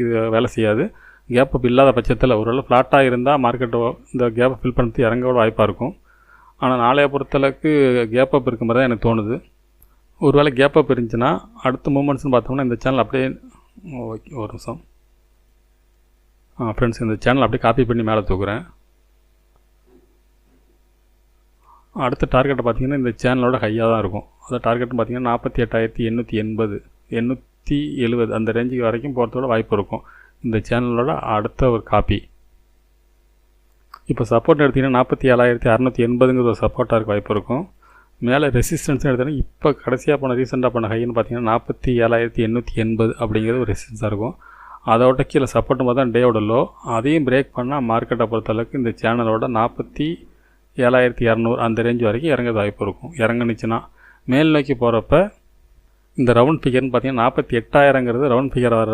இது வேலை செய்யாது. கேப் அப் இல்லாத பட்சத்தில் ஒருவேளை ஃப்ளாட்டாக இருந்தால் மார்க்கெட்டோ இந்த கேப்பை ஃபில் பண்ணுறது இறங்க வாய்ப்பாக இருக்கும். ஆனால் நாளைய பொறுத்தளவுக்கு கேப் அப் இருக்க மாதிரி தான் எனக்கு தோணுது. ஒருவேளை கேப் அப் இருந்துச்சுன்னா அடுத்த மூமெண்ட்ஸ்னு பார்த்தோம்னா இந்த சேனல் அப்படியே ஓகே ஒரு நிமிஷம் ஃப்ரெண்ட்ஸ், இந்த சேனல் அப்படியே காப்பி பண்ணி மேலே தூக்குறேன். அடுத்த டார்கெட்டை பார்த்திங்கன்னா இந்த சேனலோட ஹையாக தான் இருக்கும். அந்த டார்கெட்னு பார்த்திங்கன்னா 48,880 870 அந்த ரேஞ்சுக்கு வரைக்கும் போகிறதோட வாய்ப்பு இருக்கும். இந்த சேனலோட அடுத்த ஒரு காப்பி. இப்போ சப்போர்ட் எடுத்திங்கன்னா 47,680ங்கிற ஒரு சப்போர்ட்டாக இருக்க வாய்ப்பு இருக்கும். மேலே ரெசிஸ்டன்ஸ் எடுத்திங்கன்னா இப்போ கடைசியாக ரீசெண்டாக பண்ண ஹைன்னு பார்த்திங்கன்னா 47,880 அப்படிங்கிறது ஒரு ரெசிஸ்டன்ஸாக இருக்கும். அதோட கீழே சப்போர்ட்டும் பார்த்தா டேயோட லோ. அதையும் பிரேக் பண்ணால் மார்க்கெட்டை பொறுத்தளவுக்கு இந்த சேனலோட 47,200 அந்த ரேஞ்ச் வரைக்கும் இறங்க வாய்ப்பு இருக்கும். இறங்குனுச்சுன்னா மேல் நோக்கி போகிறப்ப இந்த ரவுண்ட் ஃபிகர்னு பார்த்திங்கன்னா 48,000ங்கிறது ரவுண்ட் ஃபிகர் வர